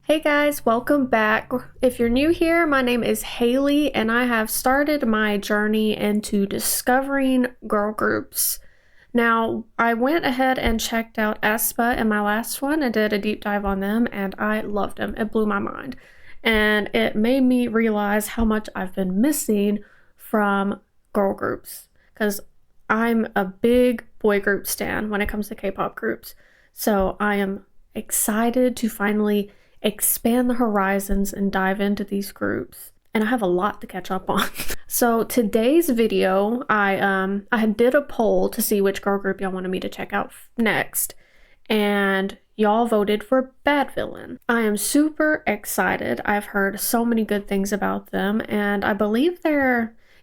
Hey guys, welcome back. If you're new here, my name is Haley and I have started my journey into discovering girl groups. Now, I went ahead and checked out aespa in my last one and did a deep dive on them and I loved them. It blew my mind. And it made me realize how much I've been missing from girl groups because I'm a big boy group stan when it comes to K-pop groups. So I am excited to finally expand the horizons and dive into these groups. And I have a lot to catch up on. So today's video, I did a poll to see which girl group y'all wanted me to check out next. And y'all voted for Badvillain. I am super excited. I've heard so many good things about them. And I believe they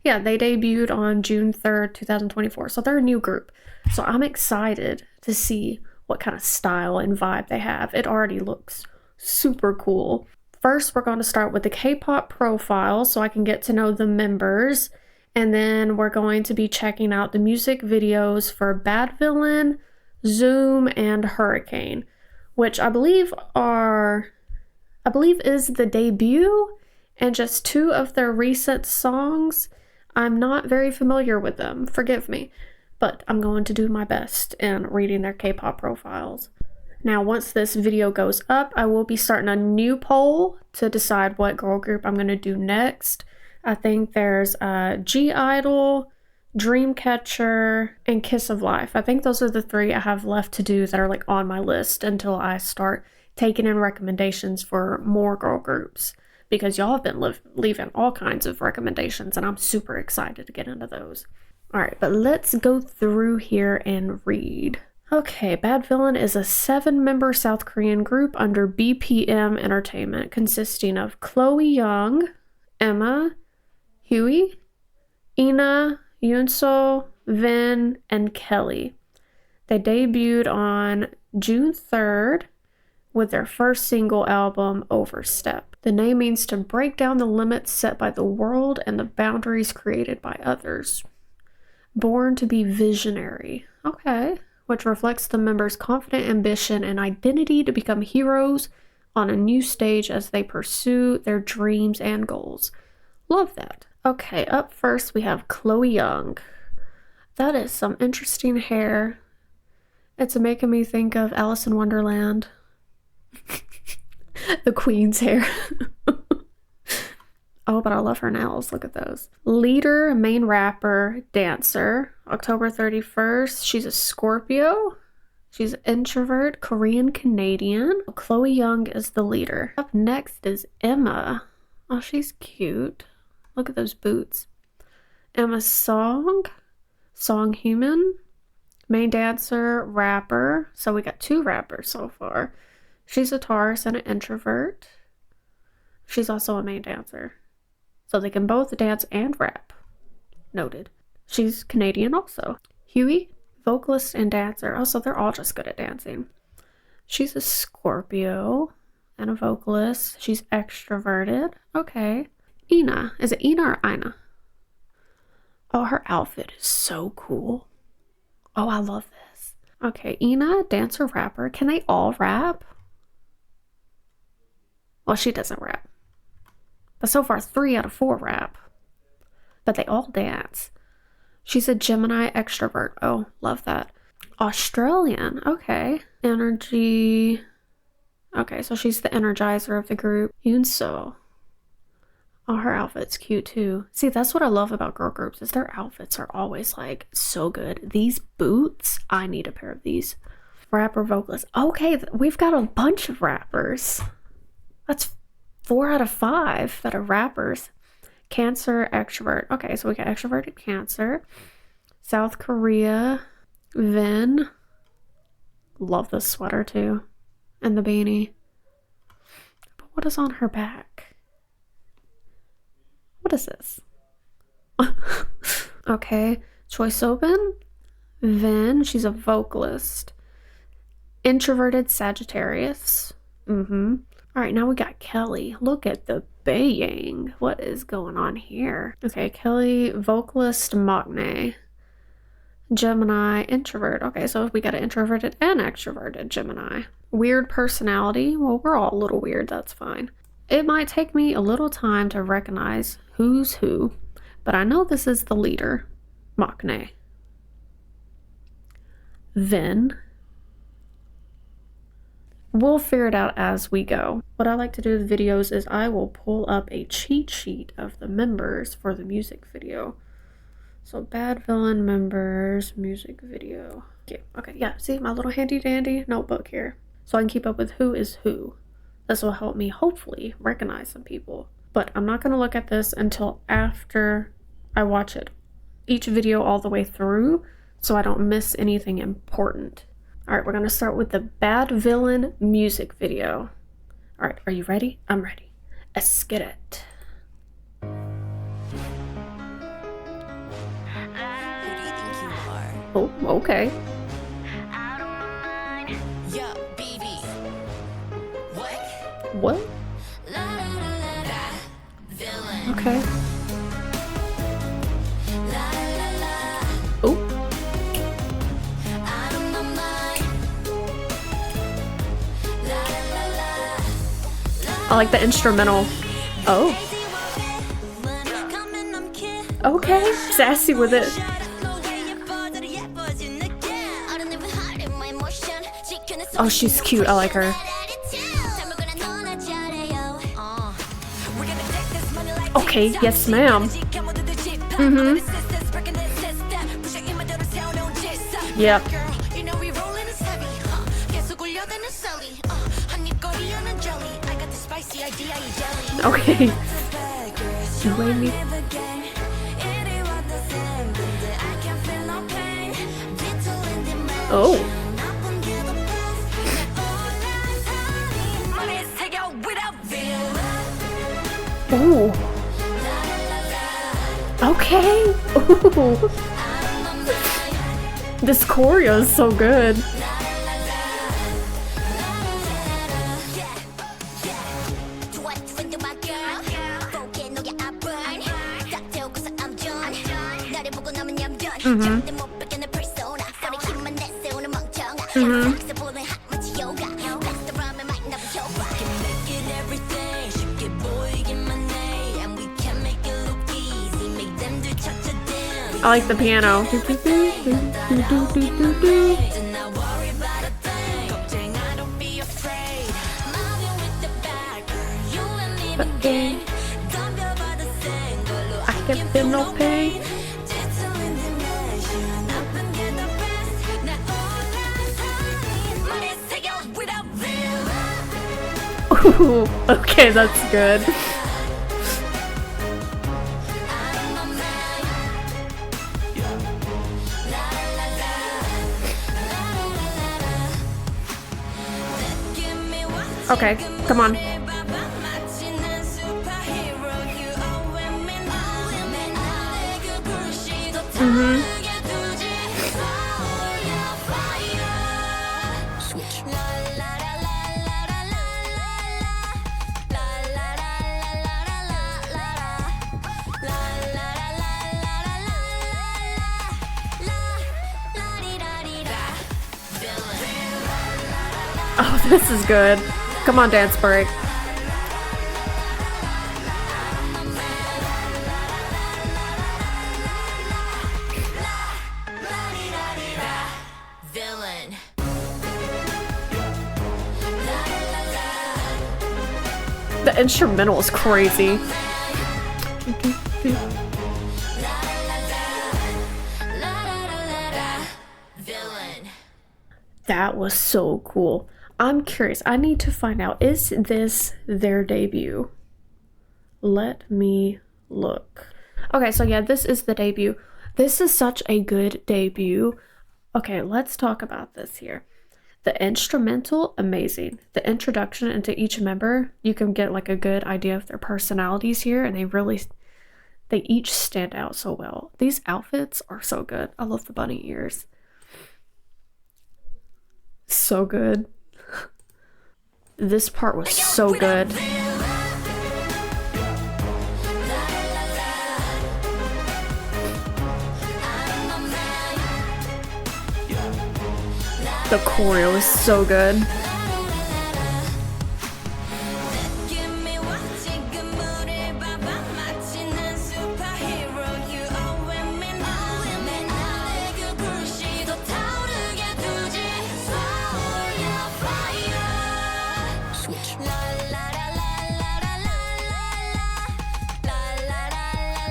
debuted on June 3rd, 2024. So they're a new group. So I'm excited to see what kind of style and vibe they have. It already looks super cool. First, we're going to start with the K-pop profile so I can get to know the members. And then we're going to be checking out the music videos for Badvillain, Zoom, and Hurricane, which I believe is the debut and just two of their recent songs. I'm not very familiar with them, forgive me, but I'm going to do my best in reading their K-pop profiles. Now, once this video goes up, I will be starting a new poll to decide what girl group I'm going to do next. I think there's G-Idol, Dreamcatcher, and Kiss of Life. I think those are the three I have left to do that are like on my list until I start taking in recommendations for more girl groups. Because y'all have been leaving all kinds of recommendations and I'm super excited to get into those. All right, but let's go through here and read. Okay, Badvillain is a 7-member South Korean group under BPM Entertainment consisting of Chloe Young, Emma, Huey, Ina, Yoonso, Vin, and Kelly. They debuted on June 3rd with their first single album, Overstep. The name means to break down the limits set by the world and the boundaries created by others. Born to be visionary. Okay. Which reflects the members' confident ambition and identity to become heroes on a new stage as they pursue their dreams and goals. Love that. Okay, up first we have Chloe Young. That is some interesting hair. It's making me think of Alice in Wonderland. The Queen's hair. Oh, but I love her nails. Look at those. Leader, main rapper, dancer. October 31st. She's a Scorpio. She's an introvert, Korean Canadian. Chloe Young is the leader. Up next is Emma. Oh, she's cute. Look at those boots. Emma Song Human. Main dancer, rapper. So we got 2 rappers so far. She's a Taurus and an introvert. She's also a main dancer. So they can both dance and rap. Noted. She's Canadian also. Huey, vocalist and dancer. Oh, so they're all just good at dancing. She's a Scorpio and a vocalist. She's extroverted. Okay. Ina. Is it Ina or Ina? Oh, her outfit is so cool. Oh, I love this. Okay, Ina, dancer, rapper. Can they all rap? Well, she doesn't rap. But so far, 3 out of 4 rap. But they all dance. She's a Gemini extrovert. Oh, love that. Australian. Okay. Energy. Okay, so she's the energizer of the group. Yoonso. Oh, her outfit's cute too. See, that's what I love about girl groups is their outfits are always like so good. These boots, I need a pair of these. Rapper, vocalist. Okay, we've got a bunch of rappers. That's 4 out of 5 that are rappers. Cancer, extrovert. Okay, so we got extroverted Cancer. South Korea, Vin. Love this sweater too. And the beanie. But what is on her back? What is this? Okay, Choi Sobin. Vin, she's a vocalist. Introverted Sagittarius. All right, now we got Kelly. Look at the baying. What is going on here? Okay, Kelly, vocalist, maknae. Gemini, introvert. Okay, so we got an introverted and extroverted Gemini. Weird personality. Well, we're all a little weird, that's fine. It might take me a little time to recognize who's who, but I know this is the leader, Maknae. Vin. We'll figure it out as we go. What I like to do with videos is I will pull up a cheat sheet of the members for the music video. So Badvillain members, music video. Okay, yeah, see my little handy dandy notebook here. So I can keep up with who is who. This will help me hopefully recognize some people. But I'm not going to look at this until after I watch it. Each video all the way through so I don't miss anything important. Alright, we're going to start with the Badvillain music video. Alright, are you ready? I'm ready. Let's get it. Oh, okay. Yo, baby. What? Villain. Okay. Oh. I like the instrumental. Oh. Okay. Sassy with it. Oh, she's cute. I like her. Okay, yes ma'am. Yep. Okay. You weigh me. Oh. Ooh. Okay. Ooh. This choreo is so good. I like the piano. I can feel no pain. Ooh, okay, that's good. Okay, come on. Oh, this is good. Come on, dance break. Villain. The instrumental is crazy. Villain. That was so cool. I'm curious. I need to find out. Is this their debut? Let me look. Okay, so yeah, this is the debut. This is such a good debut. Okay, let's talk about this here. The instrumental, amazing. The introduction into each member, you can get like a good idea of their personalities here, and they each stand out so well. These outfits are so good. I love the bunny ears. So good. This part was so good. The choreo is so good.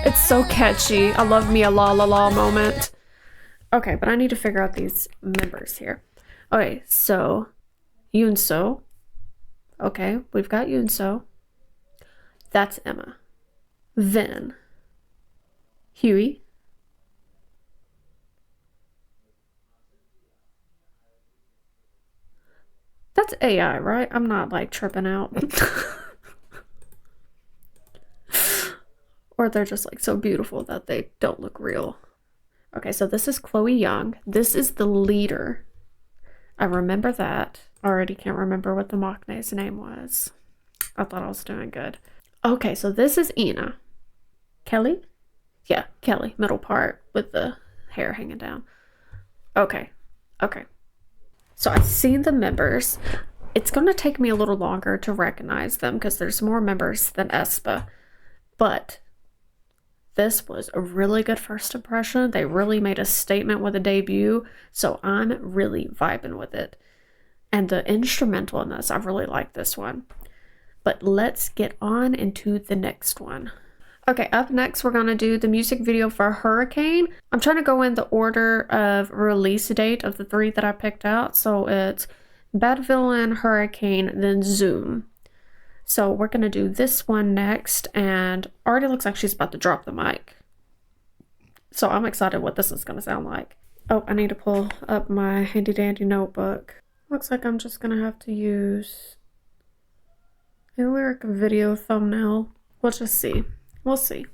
It's so catchy. I love me a la la la moment. Okay, but I need to figure out these members here. Okay, so Yoonso. Okay, we've got Yoonso. That's Emma. Vin. Huey. That's AI, right? I'm not like tripping out. Or they're just like so beautiful that they don't look real. Okay, so this is Chloe Young. This is the leader. I remember that. Already can't remember what the Maknae's name was. I thought I was doing good. Okay, so this is Ina. Kelly? Yeah, Kelly. Middle part with the hair hanging down. Okay. So I've seen the members. It's going to take me a little longer to recognize them because there's more members than aespa. But this was a really good first impression. They really made a statement with a debut, so I'm really vibing with it. And the instrumental in this, I really like this one. But let's get on into the next one. Okay, up next we're going to do the music video for Hurricane. I'm trying to go in the order of release date of the 3 that I picked out. So it's Badvillain, Hurricane, then Zoom. So we're going to do this one next, and already looks like she's about to drop the mic. So I'm excited what this is going to sound like. Oh, I need to pull up my handy dandy notebook. Looks like I'm just going to have to use a lyric video thumbnail. We'll just see. We'll see.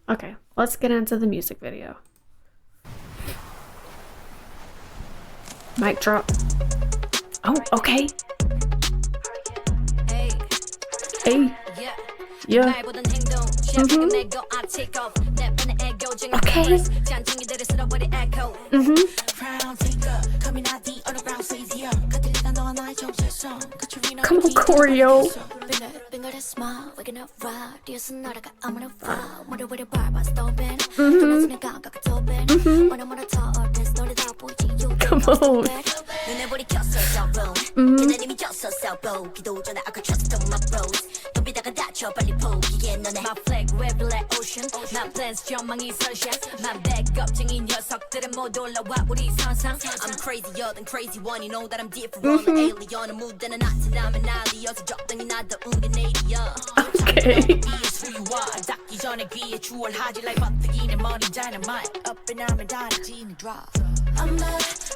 Okay, let's get into the music video. Mic drop. Oh, okay. Hey. Yeah. Okay. Come on, choreo. Come on. I'm crazier than crazy one. You know that I'm different. Alien 무대는 나타나면 난리여서 적당히 나도 은근해리야. Okay. 닿기 전에 귀에 추월하지 like 버티기는 머리 dynamite. Up and down and down and drop.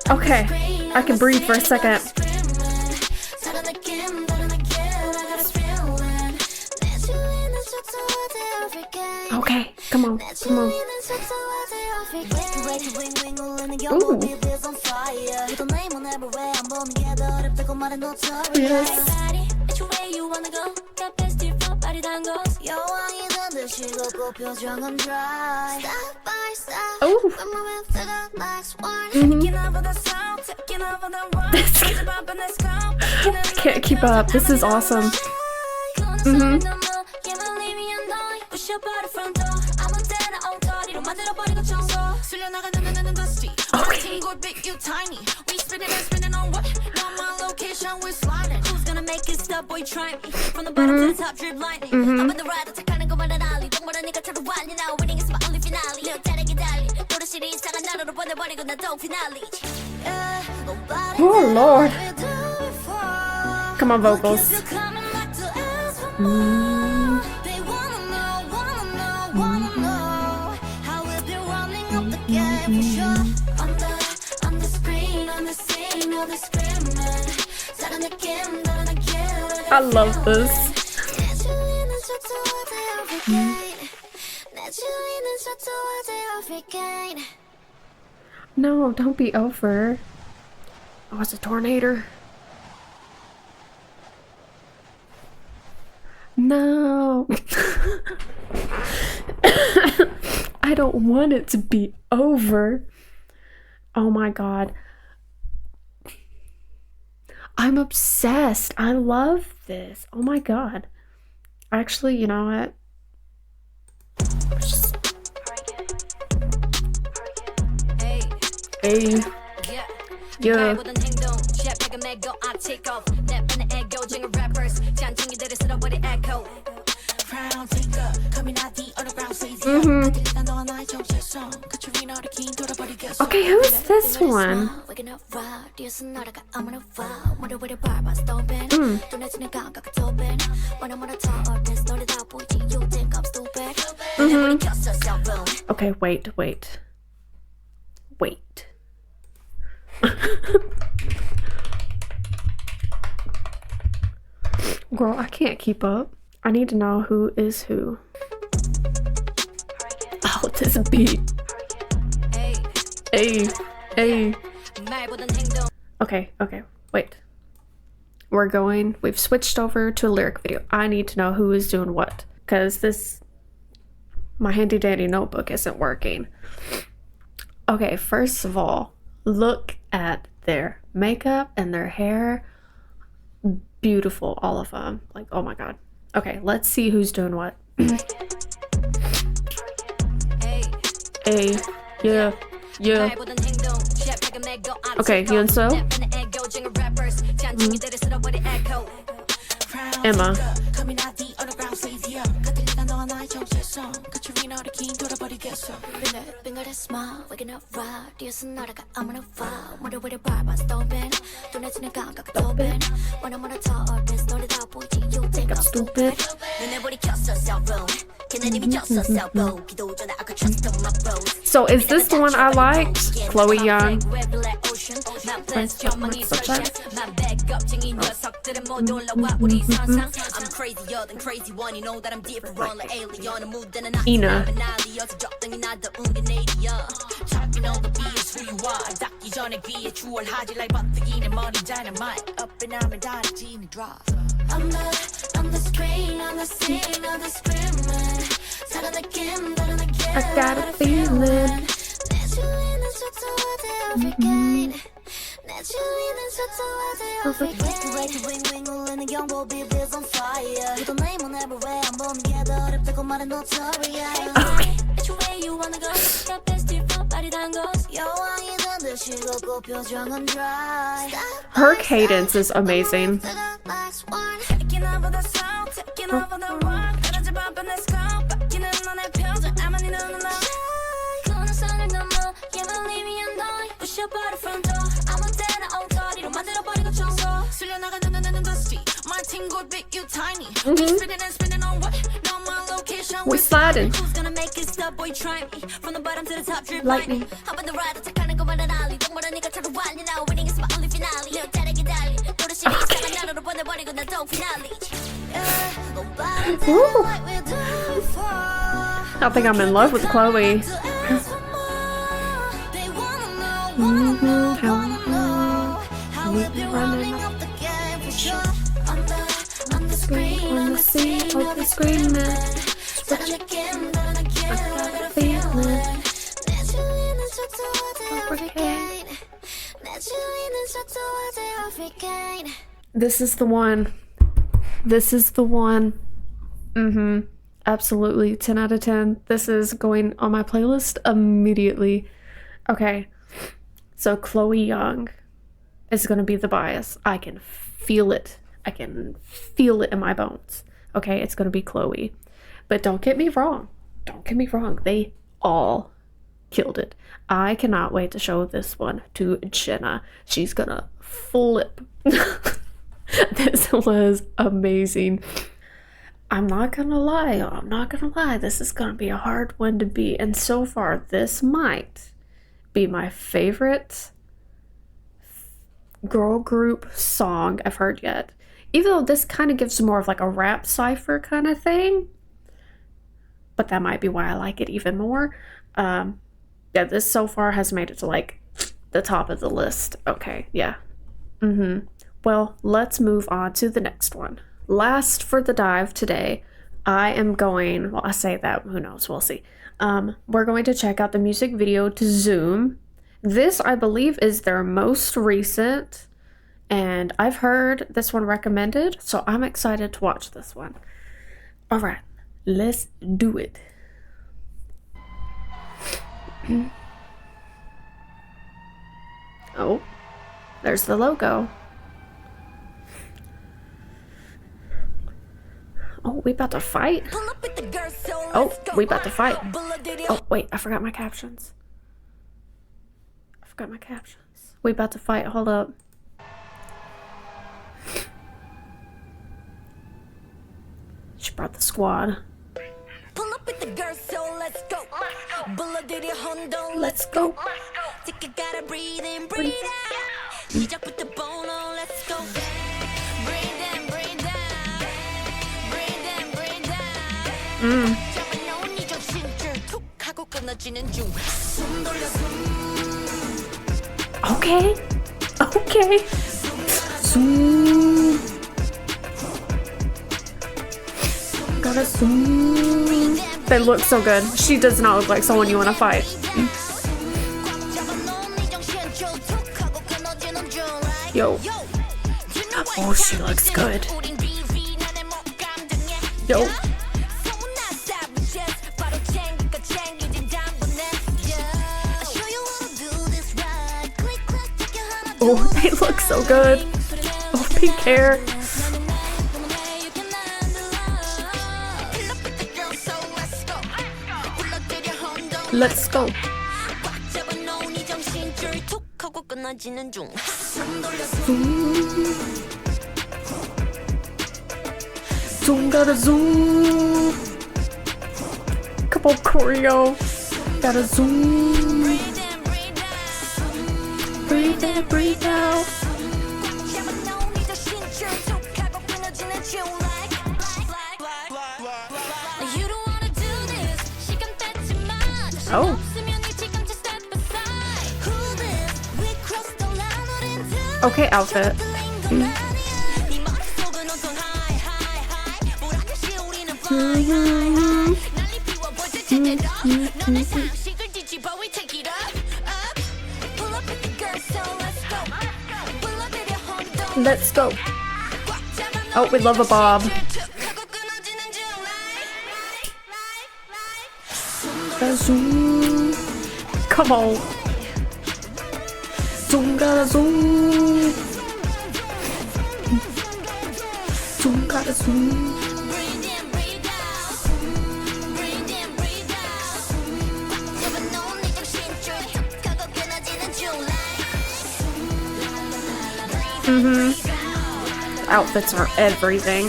Okay, I can breathe for a second. Okay, come on, come on. Ooh. Yes. Oh. I can't keep up. This is awesome. Oh Lord. Come on, vocals. I love this. No, don't be over. Oh, it's a tornado. No. I don't want it to be over. Oh my God. I'm obsessed. I love this. Oh my god. Actually, you know what? Hey. Yeah. Okay, who's this one? Okay, wait. Girl, I can't keep up. I need to know who is who. Oh, this beat. Hey. Okay, wait. We've switched over to a lyric video. I need to know who is doing what, because my handy dandy notebook isn't working. Okay, first of all, look at their makeup and their hair. Beautiful, all of them. Like, oh my god. Okay, let's see who's doing what. Hey, yeah. Okay, Yunso. Emma. Think I'm stupid. So is this the one I liked? Chloe Young. Ina. I got a feeling. Her cadence is amazing. We sliding. Lightning. Ooh. I think I'm in love with Chloe. On the sea, hope you're screaming. This is the one. Absolutely. 10 out of 10. This is going on my playlist immediately. Okay. So Chloe Young is going to be the bias. I can feel it. In my bones. Okay, it's going to be Chloe. But don't get me wrong. They all killed it. I cannot wait to show this one to Jenna. She's going to flip. This was amazing. I'm not going to lie. This is going to be a hard one to beat. And so far, this might be my favorite girl group song I've heard yet. Even though this kind of gives more of like a rap cipher kind of thing. But that might be why I like it even more. Yeah, this so far has made it to like the top of the list. Okay, yeah. Well, let's move on to the next one. Last for the dive today, I say that, who knows, we'll see. We're going to check out the music video to Zoom. This, I believe, is their most recent and I've heard this one recommended, so I'm excited to watch this one. All right, let's do it. Oh, there's the logo. Oh, we about to fight? Oh, we about to fight. Oh, wait, I forgot my captions. We about to fight, hold up. She brought the squad. Let's go. Okay. Zoom. Gotta zoom. They look so good. She does not look like someone you want to fight. Yo. Oh, she looks good. Yo. Oh, they look so good. Oh, pink hair. Let's go. Zoom, gotta zoom. Come on, choreo. Gotta zoom. Breathe in, breathe out. Oh. Okay, outfit. Let's go. Oh, we love a bob. Zoom. Come on. Zoom, gotta zoom. Zoom, gotta zoom. Outfits are everything.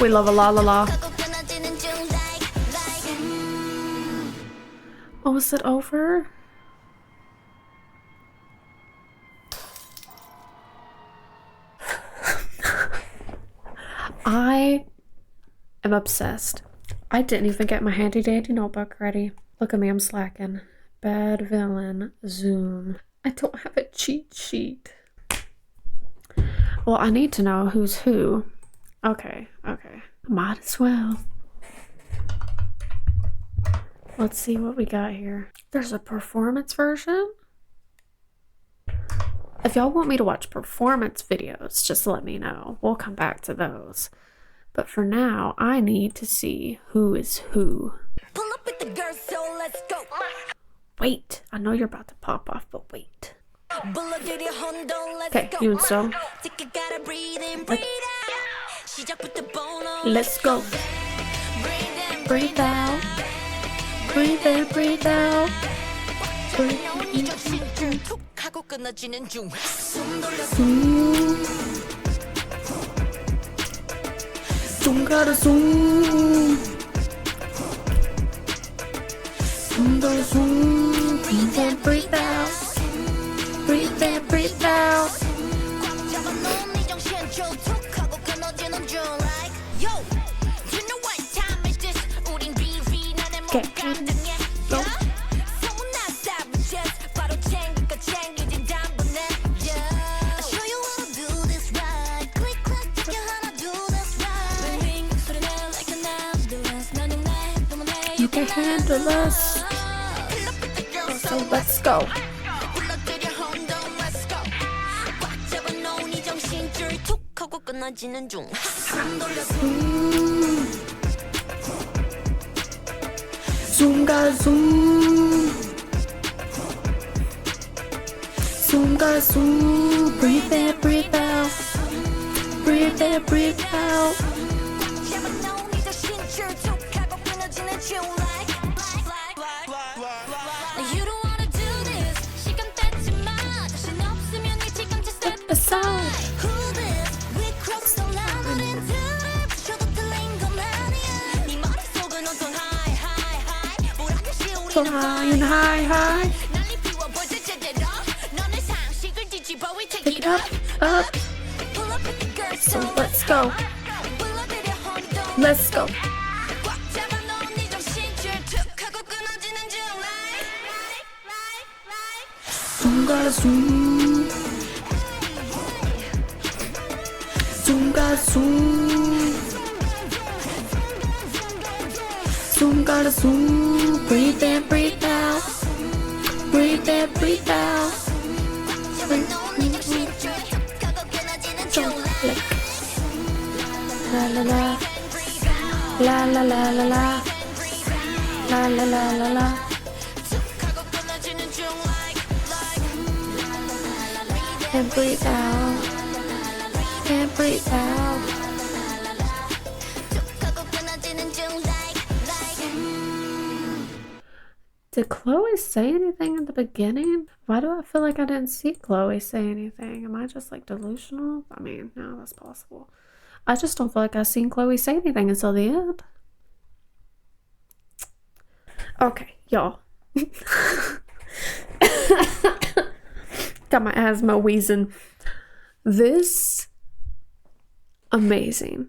We love a la la la. Oh, is it over? I am obsessed. I didn't even get my handy dandy notebook ready. Look at me, I'm slacking. Badvillain, zoom. I don't have a cheat sheet. Well, I need to know who's who. Okay. Might as well. Let's see what we got here. There's a performance version. If y'all want me to watch performance videos, just let me know. We'll come back to those. But for now, I need to see who is who. Pull up with the girls, so let's go. Wait, I know you're about to pop off, but wait. Okay, you and so. Let's go. Breathe out. Breathe in, breathe out. Breathe in. Zoom, gotta zoom. Zoom, gotta zoom. Breathe in, breathe out. Breathe in, breathe out. Get in. Go. scandalous. So let's go. Zoomga zoom. Zoomga zoom. Breathe in, breathe out. Breathe in, breathe out. Flying high, high. Pick it up, up. So let's go. Let's go. Zoomga zoom. Zoomga zoom. Zoomga zoom. Breathe in, breathe out. Breathe in, breathe out. La la la. La la la la la. La la la la la. And breathe out. And breathe out. Did Chloe say anything in the beginning? Why do I feel like I didn't see Chloe say anything? Am I just like delusional? I mean, no, that's possible. I just don't feel like I've seen Chloe say anything until the end. Okay, y'all. Got my asthma wheezing. This, amazing.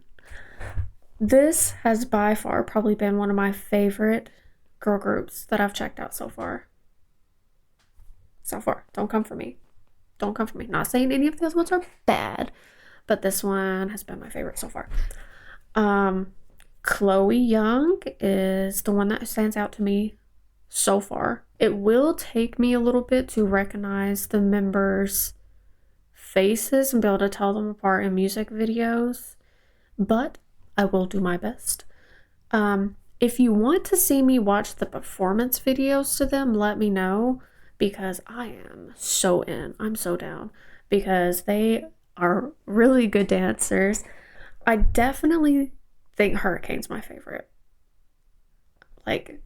This has by far probably been one of my favorite girl groups that I've checked out so far. Don't come for me. Don't come for me. Not saying any of the other ones are bad, but this one has been my favorite so far. Chloe Young is the one that stands out to me so far. It will take me a little bit to recognize the members' faces and be able to tell them apart in music videos, but I will do my best. If you want to see me watch the performance videos to them, let me know, because I am so in. I'm so down because they are really good dancers. I definitely think Hurricane's my favorite. Like,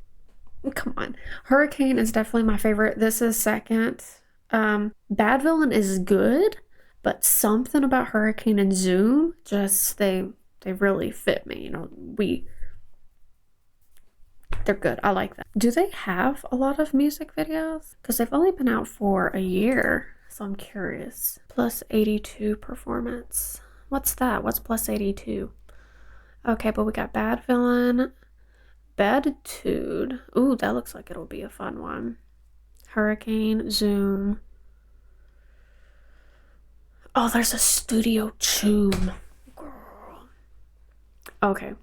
come on. Hurricane is definitely my favorite. This is second. Badvillain is good, but something about Hurricane and Zoom, just they really fit me. You know, they're good. I like them. Do they have a lot of music videos? Because they've only been out for a year, so I'm curious. Plus 82 performance. What's that? What's plus 82? Okay, but we got Badvillain, Baditude. Ooh, that looks like it'll be a fun one. Hurricane, Zoom. Oh, there's a Studio Choom. Girl. Okay.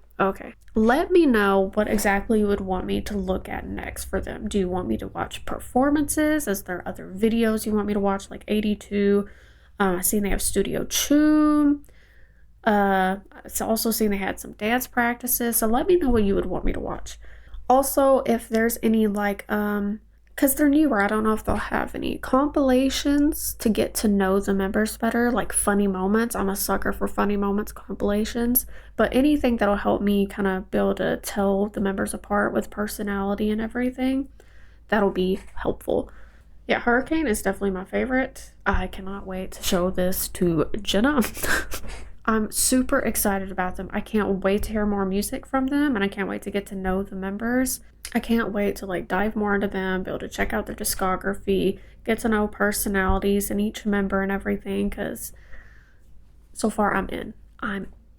Let me know what exactly you would want me to look at next for them. Do you want me to watch performances? Is there other videos you want me to watch, like 82? I seen they have Studio Choom. It's also seen they had some dance practices. So let me know what you would want me to watch. Also, if there's any like because they're newer, I don't know if they'll have any compilations to get to know the members better, like funny moments. I'm a sucker for funny moments compilations, but anything that'll help me kind of be able to tell the members apart with personality and everything, that'll be helpful. Yeah, Hurricane is definitely my favorite. I cannot wait to show this to Jenna. I'm super excited about them. I can't wait to hear more music from them, and I can't wait to get to know the members. I can't wait to like dive more into them, be able to check out their discography, get to know personalities and each member and everything, because so far I'm in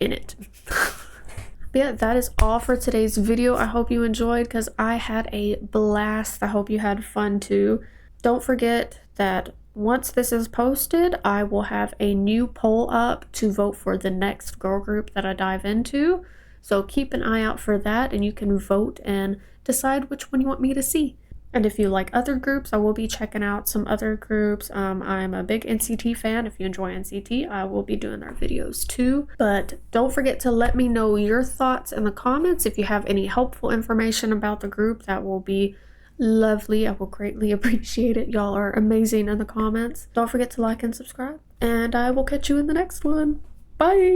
it. But yeah, that is all for today's video. I hope you enjoyed, because I had a blast. I hope you had fun too. Don't forget that once this is posted, I will have a new poll up to vote for the next girl group that I dive into. So keep an eye out for that, and you can vote and decide which one you want me to see. And if you like other groups, I will be checking out some other groups. I'm a big NCT fan. If you enjoy NCT, I will be doing their videos too. But don't forget to let me know your thoughts in the comments. If you have any helpful information about the group, that will be lovely. I will greatly appreciate it. Y'all are amazing in the comments. Don't forget to like and subscribe. And I will catch you in the next one. Bye!